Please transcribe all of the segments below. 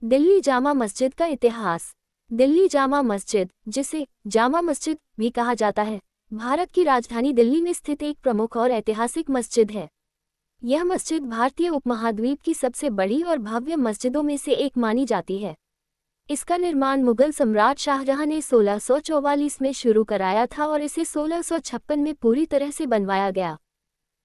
दिल्ली जामा मस्जिद का इतिहास। दिल्ली जामा मस्जिद, जिसे जामा मस्जिद भी कहा जाता है, भारत की राजधानी दिल्ली में स्थित एक प्रमुख और ऐतिहासिक मस्जिद है। यह मस्जिद भारतीय उपमहाद्वीप की सबसे बड़ी और भव्य मस्जिदों में से एक मानी जाती है। इसका निर्माण मुगल सम्राट शाहजहां ने 1644 में शुरू कराया था और इसे 1656 में पूरी तरह से बनवाया गया।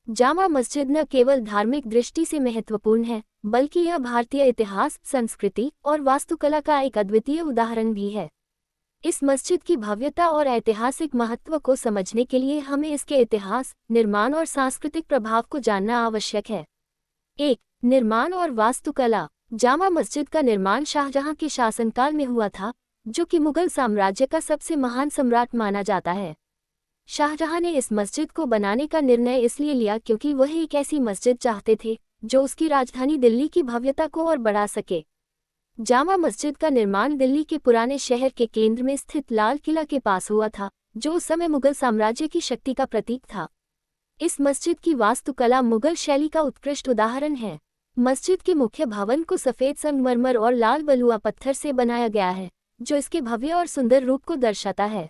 जामा मस्जिद न केवल धार्मिक दृष्टि से महत्वपूर्ण है, बल्कि यह भारतीय इतिहास, संस्कृति और वास्तुकला का एक अद्वितीय उदाहरण भी है। इस मस्जिद की भव्यता और ऐतिहासिक महत्व को समझने के लिए हमें इसके इतिहास, निर्माण और सांस्कृतिक प्रभाव को जानना आवश्यक है। 1. निर्माण और वास्तुकला। जामा मस्जिद का निर्माण शाहजहां के शासनकाल में हुआ था, जो कि मुगल साम्राज्य का सबसे महान सम्राट माना जाता है। शाहजहां ने इस मस्जिद को बनाने का निर्णय इसलिए लिया क्योंकि वह एक ऐसी मस्जिद चाहते थे जो उसकी राजधानी दिल्ली की भव्यता को और बढ़ा सके। जामा मस्जिद का निर्माण दिल्ली के पुराने शहर के केंद्र में स्थित लाल किला के पास हुआ था, जो उस समय मुगल साम्राज्य की शक्ति का प्रतीक था। इस मस्जिद की वास्तुकला मुगल शैली का उत्कृष्ट उदाहरण है। मस्जिद के मुख्य भवन को सफेद संगमरमर और लाल बलुआ पत्थर से बनाया गया है, जो इसके भव्य और सुंदर रूप को दर्शाता है।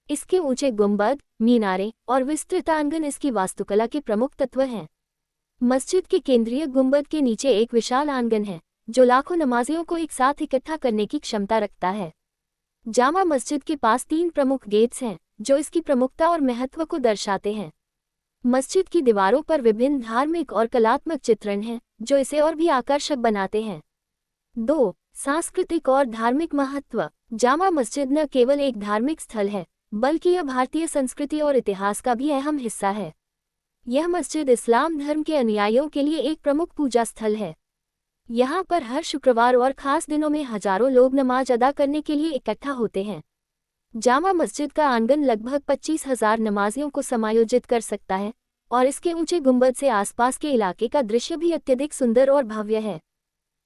इसके ऊंचे गुंबद, मीनारे और विस्तृत आंगन इसकी वास्तुकला के प्रमुख तत्व हैं। मस्जिद के केंद्रीय गुंबद के नीचे एक विशाल आंगन है, जो लाखों नमाजियों को एक साथ इकट्ठा करने की क्षमता रखता है। जामा मस्जिद के पास 3 प्रमुख गेट्स हैं, जो इसकी प्रमुखता और महत्व को दर्शाते हैं। मस्जिद की दीवारों पर विभिन्न धार्मिक और कलात्मक चित्रण हैं, जो इसे और भी आकर्षक बनाते हैं। 2. सांस्कृतिक और धार्मिक महत्व। जामा मस्जिद न केवल एक धार्मिक स्थल है, बल्कि यह भारतीय संस्कृति और इतिहास का भी अहम हिस्सा है। यह मस्जिद इस्लाम धर्म के अनुयायियों के लिए एक प्रमुख पूजा स्थल है। यहाँ पर हर शुक्रवार और खास दिनों में हजारों लोग नमाज अदा करने के लिए इकट्ठा होते हैं। जामा मस्जिद का आंगन लगभग 25,000 नमाजियों को समायोजित कर सकता है, और इसके ऊंचे गुंबद से आसपास के इलाके का दृश्य भी अत्यधिक सुंदर और भव्य है।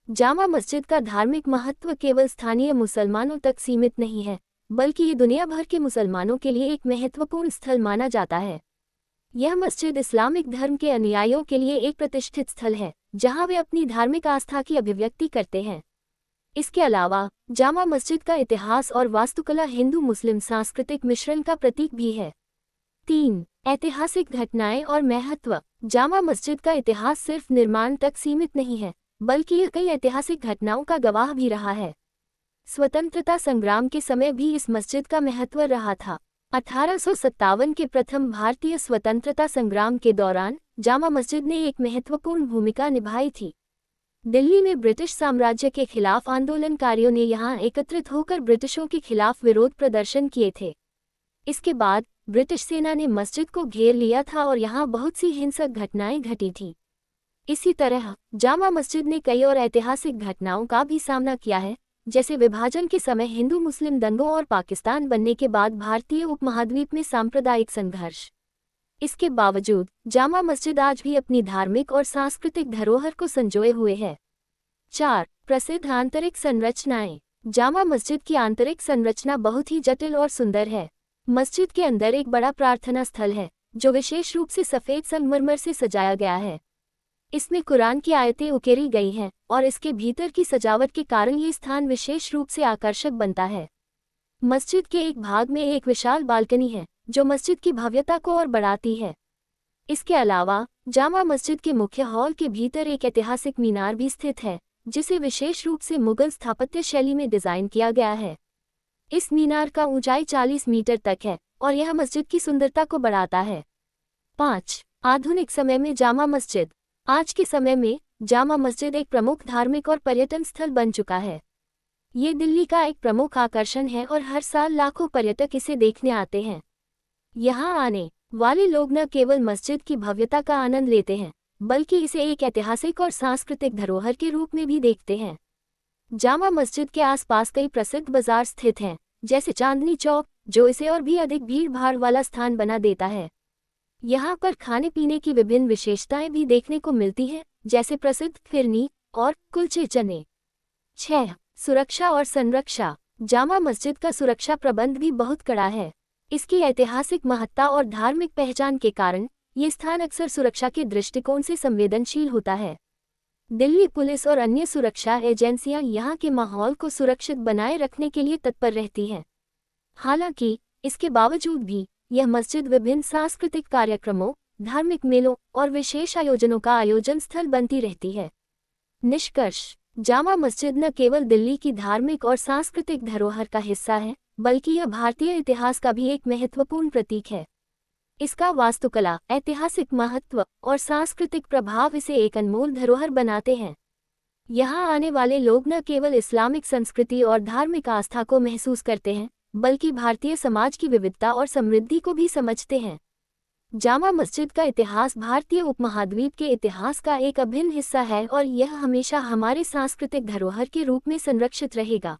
जामा मस्जिद का धार्मिक महत्व केवल स्थानीय मुसलमानों तक सीमित नहीं है, बल्कि ये दुनिया भर के मुसलमानों के लिए एक महत्वपूर्ण स्थल माना जाता है। यह मस्जिद इस्लामिक धर्म के अनुयायियों के लिए एक प्रतिष्ठित स्थल है, जहां वे अपनी धार्मिक आस्था की अभिव्यक्ति करते हैं। इसके अलावा जामा मस्जिद का इतिहास और वास्तुकला हिंदू मुस्लिम सांस्कृतिक मिश्रण का प्रतीक भी है। 3. ऐतिहासिक घटनाएं और महत्व। जामा मस्जिद का इतिहास सिर्फ निर्माण तक सीमित नहीं है, बल्कि यह कई ऐतिहासिक घटनाओं का गवाह भी रहा है। स्वतंत्रता संग्राम के समय भी इस मस्जिद का महत्व रहा था। 1857 के प्रथम भारतीय स्वतंत्रता संग्राम के दौरान जामा मस्जिद ने एक महत्वपूर्ण भूमिका निभाई थी। दिल्ली में ब्रिटिश साम्राज्य के खिलाफ आंदोलनकारियों ने यहाँ एकत्रित होकर ब्रिटिशों के खिलाफ विरोध प्रदर्शन किए थे। इसके बाद ब्रिटिश सेना ने मस्जिद को घेर लिया था और यहाँ बहुत सी हिंसक घटनाएं घटी थीं। इसी तरह जामा मस्जिद ने कई और ऐतिहासिक घटनाओं का भी सामना किया है, जैसे विभाजन के समय हिंदू मुस्लिम दंगों और पाकिस्तान बनने के बाद भारतीय उपमहाद्वीप में सांप्रदायिक संघर्ष। इसके बावजूद जामा मस्जिद आज भी अपनी धार्मिक और सांस्कृतिक धरोहर को संजोए हुए है। 4. प्रसिद्ध आंतरिक संरचनाएं। जामा मस्जिद की आंतरिक संरचना बहुत ही जटिल और सुंदर है। मस्जिद के अंदर एक बड़ा प्रार्थना स्थल है, जो विशेष रूप से सफेद संगमरमर से सजाया गया है। इसमें कुरान की आयतें उकेरी गई हैं, और इसके भीतर की सजावट के कारण ये स्थान विशेष रूप से आकर्षक बनता है। मस्जिद के एक भाग में एक विशाल बालकनी है, जो मस्जिद की भव्यता को और बढ़ाती है। इसके अलावा जामा मस्जिद के मुख्य हॉल के भीतर एक ऐतिहासिक मीनार भी स्थित है, जिसे विशेष रूप से मुगल स्थापत्य शैली में डिजाइन किया गया है। इस मीनार का ऊंचाई 40 मीटर तक है, और यह मस्जिद की सुंदरता को बढ़ाता है। 5. आधुनिक समय में जामा मस्जिद। आज के समय में जामा मस्जिद एक प्रमुख धार्मिक और पर्यटन स्थल बन चुका है। ये दिल्ली का एक प्रमुख आकर्षण है और हर साल लाखों पर्यटक इसे देखने आते हैं। यहाँ आने वाले लोग न केवल मस्जिद की भव्यता का आनंद लेते हैं, बल्कि इसे एक ऐतिहासिक और सांस्कृतिक धरोहर के रूप में भी देखते हैं। जामा मस्जिद के आसपास कई प्रसिद्ध बाजार स्थित हैं, जैसे चांदनी चौक, जो इसे और भी अधिक भीड़ भाड़ वाला स्थान बना देता है। यहाँ पर खाने पीने की विभिन्न विशेषताएं भी देखने को मिलती हैं, जैसे प्रसिद्ध फिरनी और कुलचे चने। 6. सुरक्षा और संरक्षा। जामा मस्जिद का सुरक्षा प्रबंध भी बहुत कड़ा है। इसकी ऐतिहासिक महत्ता और धार्मिक पहचान के कारण ये स्थान अक्सर सुरक्षा के दृष्टिकोण से संवेदनशील होता है। दिल्ली पुलिस और अन्य सुरक्षा एजेंसियां यहां के माहौल को सुरक्षित बनाए रखने के लिए तत्पर रहती हैं। हालांकि इसके बावजूद भी यह मस्जिद विभिन्न सांस्कृतिक कार्यक्रमों, धार्मिक मेलों और विशेष आयोजनों का आयोजन स्थल बनती रहती है। निष्कर्ष: जामा मस्जिद न केवल दिल्ली की धार्मिक और सांस्कृतिक धरोहर का हिस्सा है, बल्कि यह भारतीय इतिहास का भी एक महत्वपूर्ण प्रतीक है। इसका वास्तुकला, ऐतिहासिक महत्व और सांस्कृतिक प्रभाव इसे एक अनमोल धरोहर बनाते हैं। यहाँ आने वाले लोग न केवल इस्लामिक संस्कृति और धार्मिक आस्था को महसूस करते हैं, बल्कि भारतीय समाज की विविधता और समृद्धि को भी समझते हैं। जामा मस्जिद का इतिहास भारतीय उपमहाद्वीप के इतिहास का एक अभिन्न हिस्सा है और यह हमेशा हमारे सांस्कृतिक धरोहर के रूप में संरक्षित रहेगा।